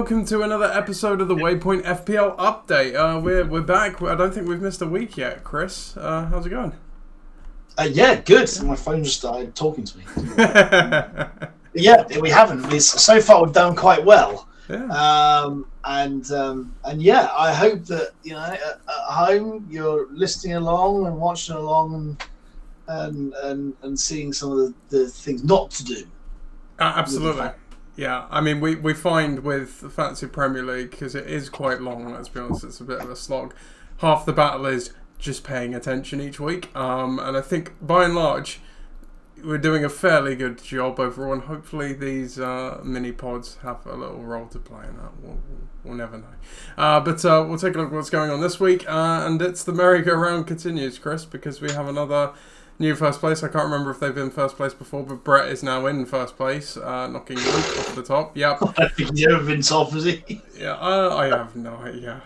welcome to another episode of the Waypoint FPL update. We're back. I don't think we've missed a week yet, Chris. How's it going? Yeah, good. My phone just started talking to me. Yeah, we haven't. So far, we've done quite well. Yeah. And yeah, I hope that at home you're listening along and watching along and seeing some of the things not to do. Absolutely. Yeah, I mean, we find with the Fantasy Premier League, because it is quite long, let's be honest, it's a bit of a slog. Half the battle is just paying attention each week. And I think, by and large, we're doing a fairly good job overall, and hopefully these mini-pods have a little role to play in that. We'll never know. But we'll take a look at what's going on this week, and it's the merry-go-round continues, Chris, because we have another new first place. I can't remember if they've been first place before, but Brett is now in first place, knocking Luke off the top. Yep. I think he's never been top, has he? Yeah, I have no idea.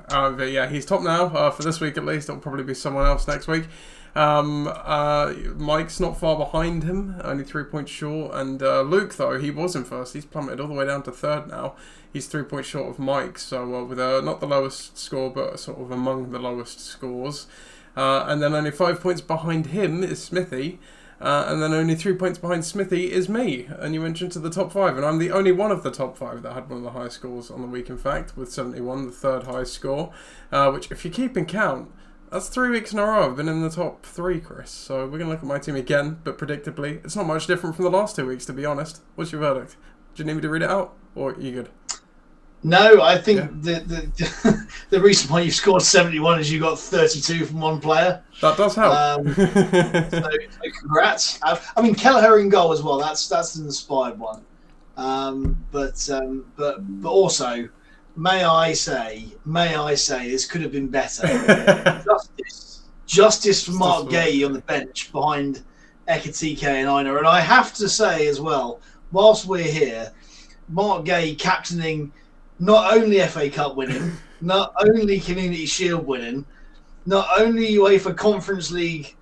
But yeah, he's top now for this week at least. It'll probably be someone else next week. Mike's not far behind him, only 3 points short. And Luke, though, he was in first. He's plummeted all the way down to third now. He's 3 points short of Mike, so with not the lowest score, but sort of among the lowest scores. And then only 5 points behind him is Smithy. And then only 3 points behind Smithy is me. And you went into the top 5. And I'm the only one of the top 5 that had one of the highest scores on the week, in fact, with 71, the third highest score. Which, if you keep in count, that's 3 weeks in a row I've been in the top 3, Chris. So we're going to look at my team again, but predictably, it's not much different from the last 2 weeks, to be honest. What's your verdict? Do you need me to read it out? Or are you good? No, I think the reason why you've scored 71 is you got 32 from one player. That does help. So congrats. I mean, Kelleher in goal as well. That's an inspired one. But also, may I say, this could have been better. Justice for Mark Gay on the bench behind Ekatike and Einar. And I have to say as well, whilst we're here, Mark Gay captaining not only FA Cup winning, not only Community Shield winning, not only UEFA Conference League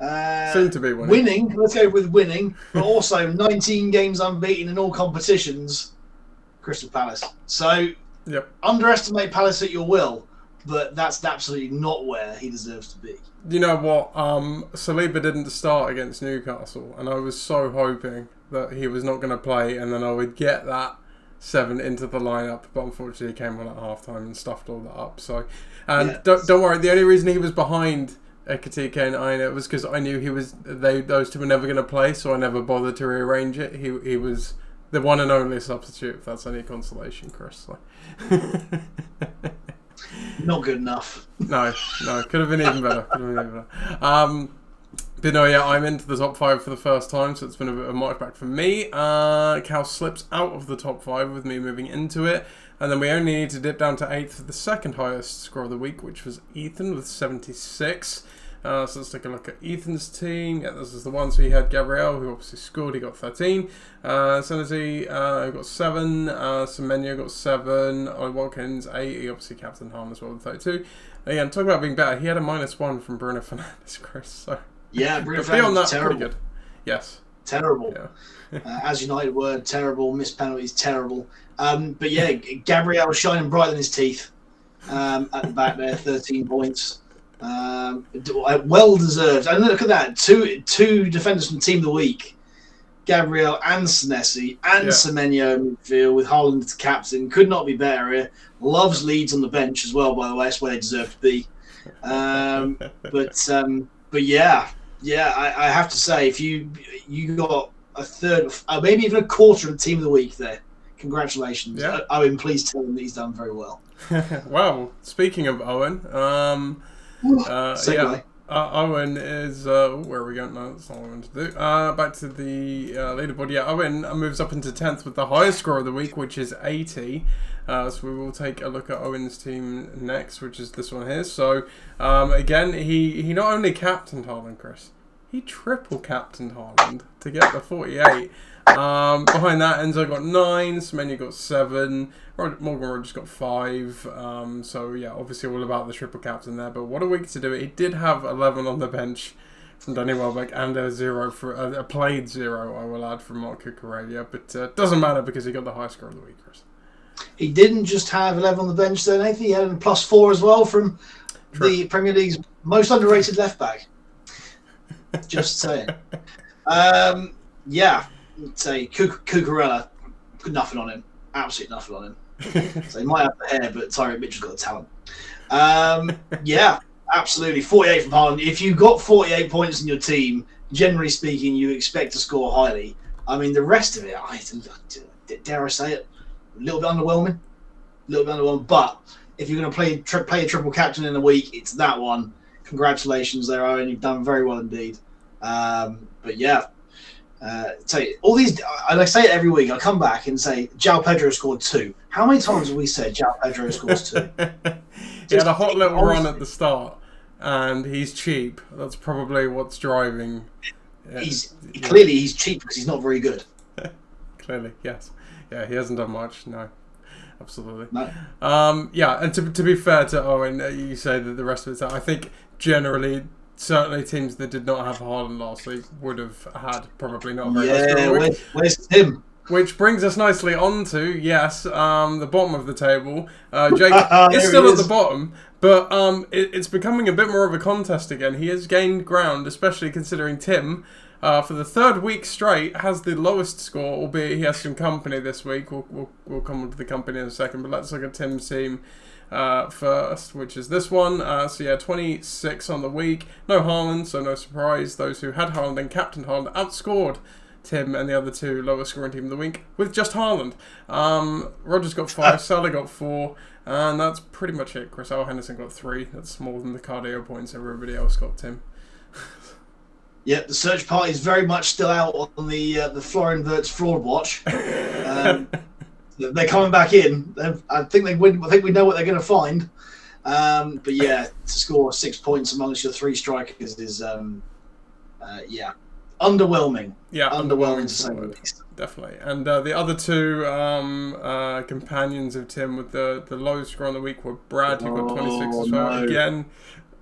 soon to be winning. Let's go with winning, but also 19 games unbeaten in all competitions. Crystal Palace. So yep. Underestimate Palace at your will, but that's absolutely not where he deserves to be. You know what? Saliba didn't start against Newcastle, and I was so hoping that he was not going to play, and then I would get that 7 into the lineup, but unfortunately he came on at half-time and stuffed all that up. So, and don't worry, the only reason he was behind Ekatike and Einar was because I knew those two were never going to play, so I never bothered to rearrange it. He was the one and only substitute, if that's any consolation, Chris. So. Not good enough. No, could have been even better. But no, yeah, I'm into the top 5 for the first time, so it's been a bit of a march back for me. Cal slips out of the top 5 with me moving into it. And then we only need to dip down to 8th for the second highest score of the week, which was Ethan with 76. So let's take a look at Ethan's team. Yeah, this is the one. So he had Gabriel, who obviously scored. He got 13. Senesi got 7. Semenyo got 7. Watkins 8. He obviously captain Harm as well with 32. Again, talk about being better. He had a -1 from Bruno Fernandes, Chris. So. Yeah, Bruno Fernandes terrible. Pretty good. Yes. Terrible. Yeah. As United word, terrible. Missed penalties, terrible. But yeah, Gabriel shining brighter than his teeth at the back there, 13 points. Well deserved. And look at that, two defenders from Team of the Week, Gabriel and Senesi and Semenyo in midfield with Haaland as captain. Could not be better here. Loves Leeds on the bench as well, by the way. That's where they deserve to be. But yeah, I have to say, if you got a third, maybe even a quarter of the Team of the Week there, congratulations. Yeah. Owen, please tell him that he's done very well. Well, speaking of Owen, Owen is where are we going? No, that's not what I wanted to do. Back to the leaderboard. Yeah, Owen moves up into 10th with the highest score of the week, which is 80. So we will take a look at Owen's team next, which is this one here. So again, he not only captained Haaland, Chris, he triple captained Haaland to get the 48. Behind that, Enzo got 9, Semenyo got 7, Morgan Rogers got 5. So yeah, obviously all about the triple captain there. But what a week to do it. He did have 11 on the bench from Danny Welbeck and a 0 for a played 0, I will add, from Mark Cucurella. But doesn't matter because he got the high score of the week, Chris. He didn't just have 11 on the bench, though, Nathan. He had a +4 as well from the Premier League's most underrated left back. Just saying. Yeah, I'd say Cucurella, nothing on him. Absolutely nothing on him. So he might have the hair, but Tyreek Mitchell's got the talent. Yeah, absolutely. 48 from Haaland. If you've got 48 points in your team, generally speaking, you expect to score highly. I mean, the rest of it, dare I say it, a little bit underwhelming. But if you're going to play a triple captain in a week, it's that one. Congratulations there, Owen. You've done very well indeed. But yeah, all these, and I say it every week, I come back and say, João Pedro scored 2. How many times have we said João Pedro scores 2? He had a hot little run at the start, and he's cheap. That's probably what's driving. Clearly he's cheap because he's not very good. Clearly, yes. Yeah, he hasn't done much, no. Absolutely. No. Yeah, and to be fair to Owen, you say that the rest of it, I think generally, certainly teams that did not have Haaland last week would have had probably not a very nice score week. Where's Tim? Which brings us nicely on to, the bottom of the table. Jake is still at the bottom, but it's becoming a bit more of a contest again. He has gained ground, especially considering Tim, for the third week straight, has the lowest score, albeit he has some company this week. We'll come on to the company in a second, but let's look at Tim's team first, which is this one. 26 on the week. No Haaland, so no surprise. Those who had Haaland and captained Haaland outscored Tim and the other two lowest scoring team of the week with just Haaland. Roger's got 5, Salah got 4, and that's pretty much it. Chris Henderson got 3. That's more than the cardio points everybody else got, Tim. Yeah, the search party is very much still out on the Florin Wirtz fraud watch. They're coming back in. I think we know what they're going to find. But yeah, to score 6 points amongst your 3 strikers is underwhelming. Yeah, underwhelming to say the least. Definitely. And the other two companions of Tim with the lowest score on the week were Brad, who got 26 as well. No. Again,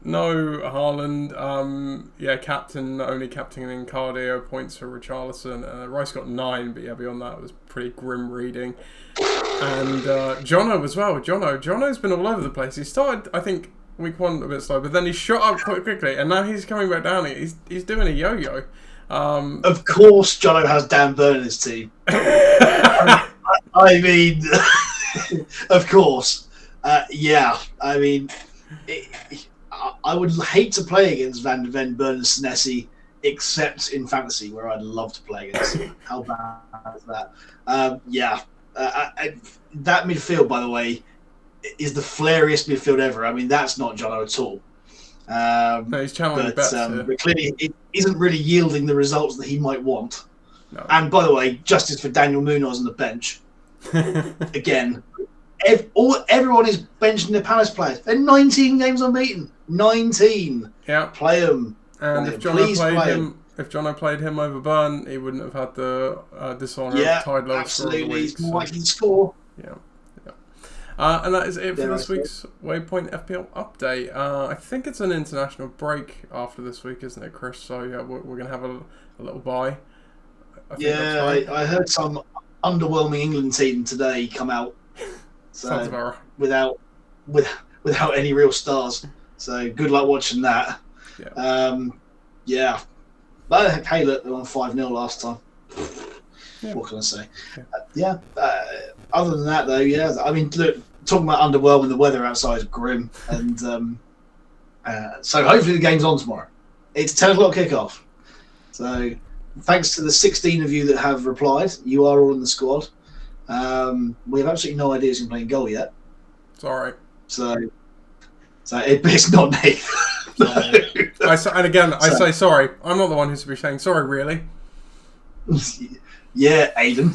no Haaland. Only captaining cardio points for Richarlison. Rice got 9, but beyond that it was pretty grim reading. And Jono as well. Jono's been all over the place. He started, I think, week 1 a bit slow, but then he shot up quite quickly, and now he's coming back down. He's doing a yo-yo. Of course, Jono has Dan Burn in his team. I mean, of course. I mean, I would hate to play against Van de Ven, Burn, and Senesi, except in fantasy, where I'd love to play against him. How bad is that? That midfield, by the way, is the flairiest midfield ever. I mean, that's not Jono at all. No, he's channeling bets, but clearly it isn't really yielding the results that he might want. No. And by the way, justice for Daniel Munoz on the bench. Again, everyone is benching their Palace players. They're 19 games unbeaten. 19. Yeah. Play them. And if Jono played him over Burn, he wouldn't have had the dishonour of tied lowest score of the week. He's more likely to score. Yeah. And that is it for this week's Waypoint FPL update. I think it's an international break after this week, isn't it, Chris? So yeah, we're going to have a little bye. I heard some underwhelming England team today come out. So sounds about right. Without any real stars. So good luck watching that. Yeah. But hey, look, they won 5-0 last time. Yeah. What can I say? Other than that, though, I mean, look, talking about underwhelming, the weather outside is grim, and so hopefully the game's on tomorrow. It's 10 o'clock kickoff. So thanks to the 16 of you that have replied, you are all in the squad. We have absolutely no idea who's playing goal yet. It's all right. So it's not me. I say sorry. I'm not the one who should be saying sorry, really. Yeah, Aiden.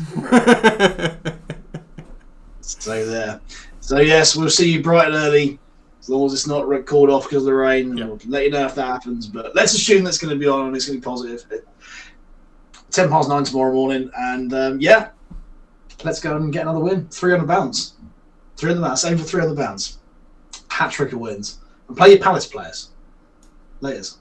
So there. So yes, we'll see you bright and early, as long as it's not called off because of the rain. Yep. We'll let you know if that happens. But let's assume that's going to be on and it's going to be positive. 9:10 tomorrow morning, and let's go and get another win. 300 bounce. 300 bounce. Aim for 300 bounce. Hat trick of wins. And play your Palace players. Laters.